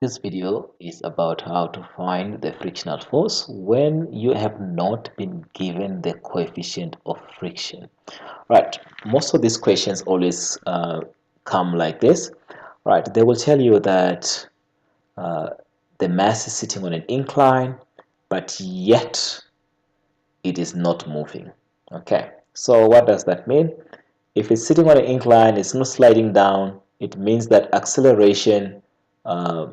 This video is about how to find the frictional force when you have not been given the coefficient of friction. Right, most of these questions always come like this. Right, they will tell you that uh, the mass is sitting on an incline, but yet it is not moving. Okay, so what does that mean? If it's sitting on an incline, it's not sliding down, it means that acceleration uh,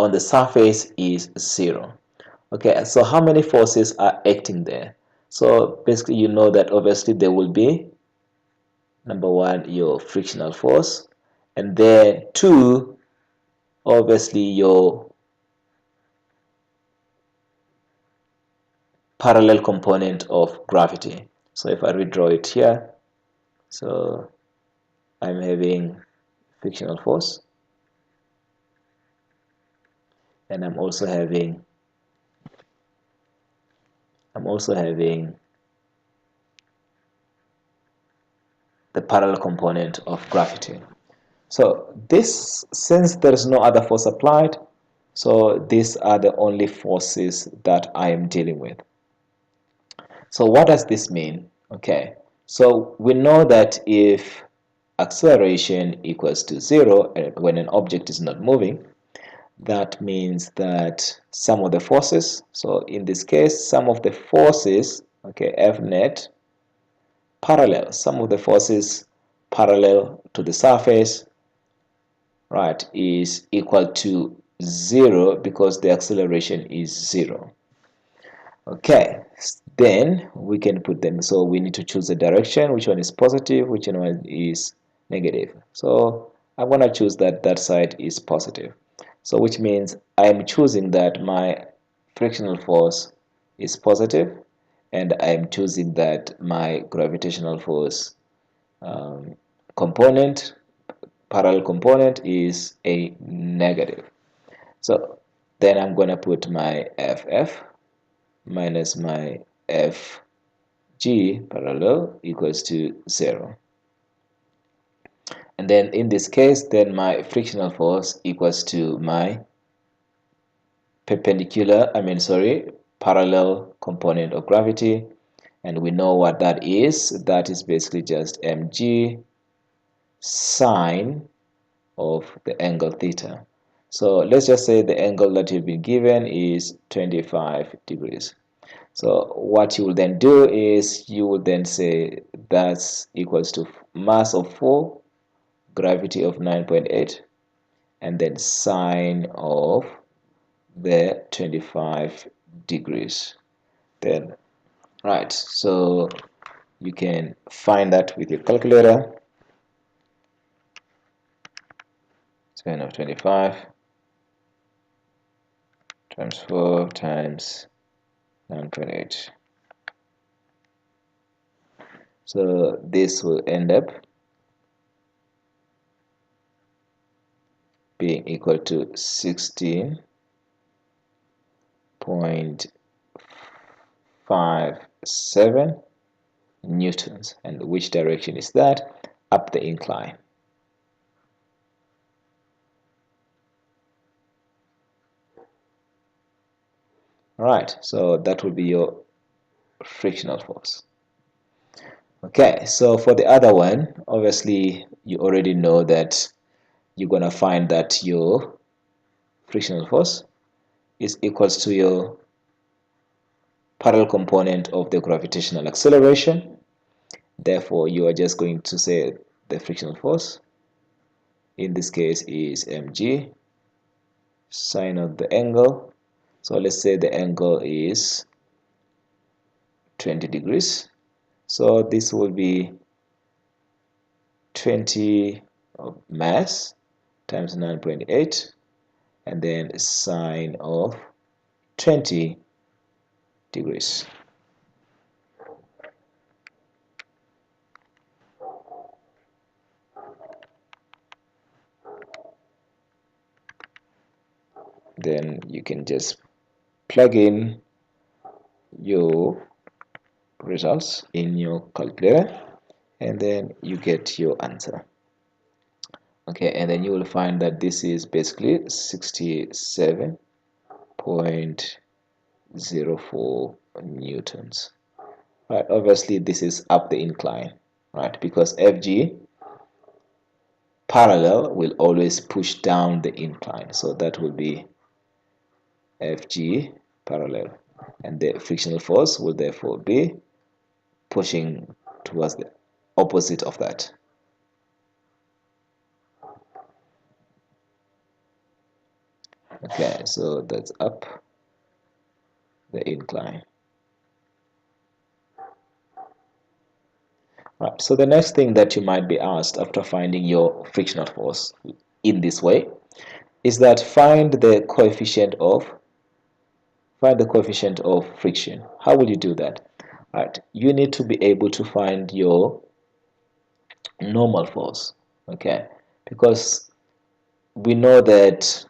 on the surface is 0. Okay, so how many forces are acting there? So basically you know that obviously there will be number one, your frictional force, and then two, obviously your parallel component of gravity. So if I redraw it here, so I'm having frictional force, and I'm also having the parallel component of gravity. So this, since there is no other force applied, so these are the only forces that I am dealing with. So what does this mean? Okay, so we know that if acceleration equals to 0 when an object is not moving, that means that some of the forces, so in this case some of the forces, okay, F net parallel, some of the forces parallel to the surface, right, is equal to 0 because the acceleration is 0. Okay, then we can put them, so we need to choose a direction, which one is positive, which one is negative. So I'm going to choose that side is positive, so which means I'm choosing that my frictional force is positive, and I'm choosing that my gravitational force um, component, parallel component, is a negative. So then I'm going to put my FF minus my FG parallel equals to 0. And then in this case, then my frictional force equals to my parallel component of gravity. And we know what that is. That is basically just mg sine of the angle theta. So let's just say the angle that you've been given is 25 degrees. So what you will then do is you will then say that's equals to mass of 4, gravity of 9.8, and then sine of the 25 degrees. Then, right, so you can find that with your calculator. Sine of 25 times 4 times 9.8. So this will end up being equal to 16.57 newtons. And which direction is that? Up the incline. Alright, so that will be your frictional force. Okay, so for the other one, obviously you already know that you're gonna find that your frictional force is equals to your parallel component of the gravitational acceleration. Therefore, you are just going to say the frictional force in this case is mg sine of the angle. So let's say the angle is 20 degrees. So this will be 20 of mass times 9.8, and then sine of 20 degrees. Then you can just plug in your results in your calculator, and then you get your answer. Okay, and then you will find that this is basically 67.04 newtons. Right, obviously this is up the incline, right, because FG parallel will always push down the incline, so that will be FG parallel, and the frictional force will therefore be pushing towards the opposite of that. Okay, so that's up the incline. Right, so the next thing that you might be asked after finding your frictional force in this way is that find the coefficient of friction. How will you do that? Right, you need to be able to find your normal force, okay, because we know that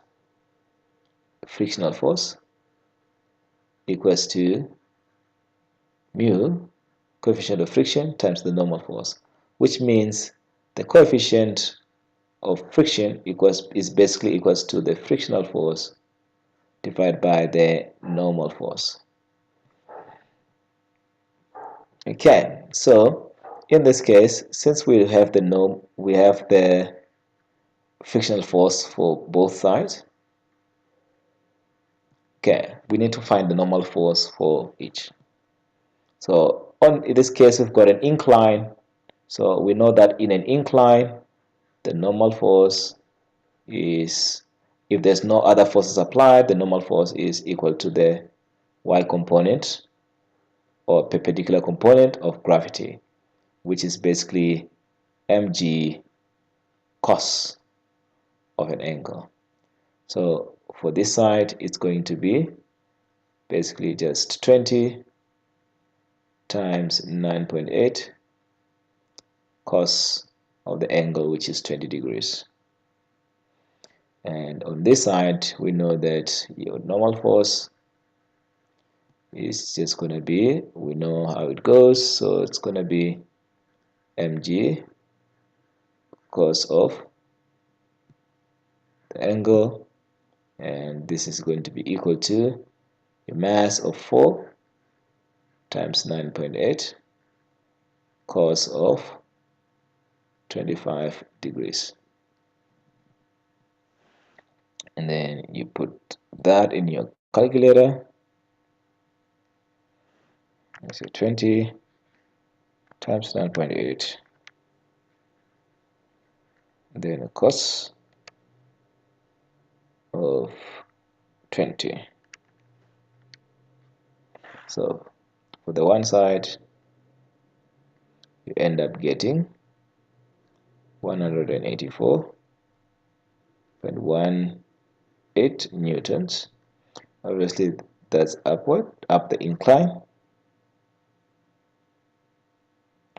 frictional force equals to mu coefficient of friction times the normal force, which means the coefficient of friction is basically equals to the frictional force divided by the normal force. Okay, so in this case, since we have the frictional force for both sides, okay, we need to find the normal force for each. So in this case, we've got an incline, so we know that in an incline the normal force is, if there's no other forces applied, the normal force is equal to the y component or perpendicular component of gravity, which is basically mg cos of an angle. So for this side, it's going to be basically just 20 times 9.8 cos of the angle, which is 20 degrees. And on this side, we know that your normal force is just going to be, we know how it goes, so it's going to be mg cos of the angle, and this is going to be equal to a mass of 4 times 9.8 cos of 25 degrees. And then you put that in your calculator. So 20 times 9.8, then a cos of 20. So for the one side, you end up getting 184.18 newtons. Obviously, that's up the incline.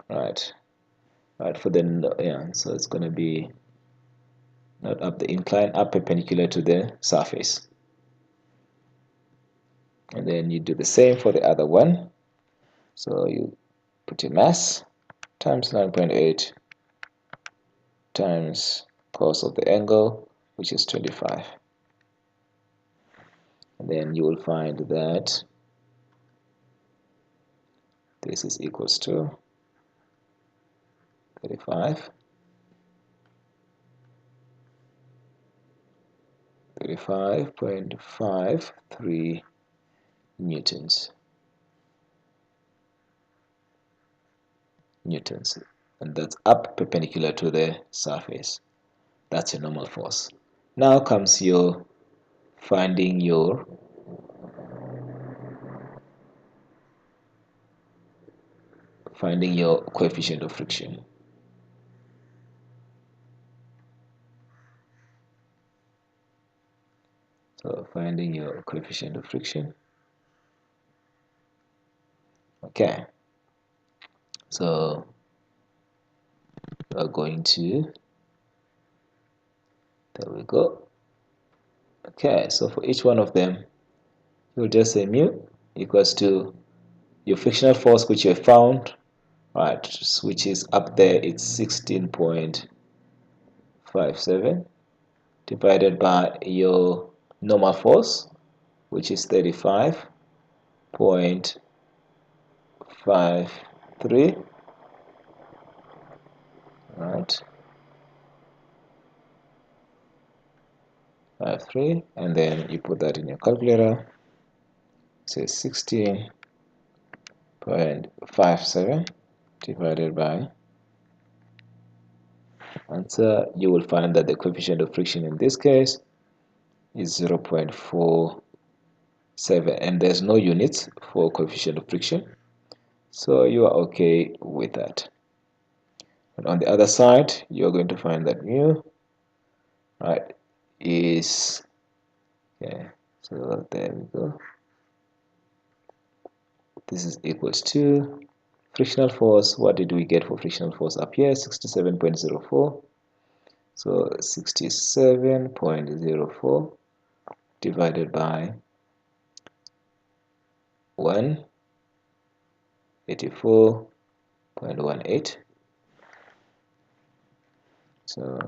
Right. Right, for the, yeah, so it's going to be not up the incline, up perpendicular to the surface. And then you do the same for the other one. So you put your mass times 9.8 times cos of the angle, which is 25. And then you will find that this is equals to 35.53 newtons. And that's up perpendicular to the surface. That's your normal force. Now comes your finding your coefficient of friction. So finding your coefficient of friction. Okay, so we're going to, there we go. Okay, so for each one of them, you'll just say mu equals to your frictional force, which you have found, right, which is up there, it's 16.5 0.57 divided by your normal force, which is 35.53, right? 53, and then you put that in your calculator. Say 16.57 divided by answer. You will find that the coefficient of friction in this case is 0.47, and there's no units for coefficient of friction, so you are okay with that. And on the other side, you're going to find that mu, right, is, okay, so there we go. This is equals to frictional force. What did we get for frictional force up here? 67.04. So 67.04 divided by 184.18. So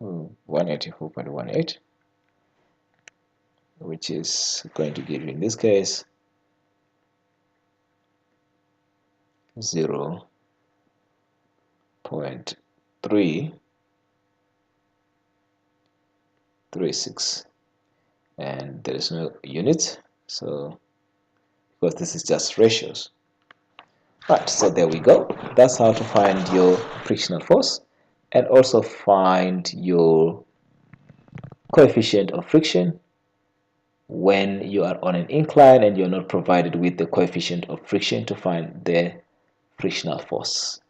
184.18, which is going to give you in this case 0.336, and there is no unit, so because this is just ratios. Right, so there we go. That's how to find your frictional force and also find your coefficient of friction when you are on an incline and you're not provided with the coefficient of friction to find the frictional force.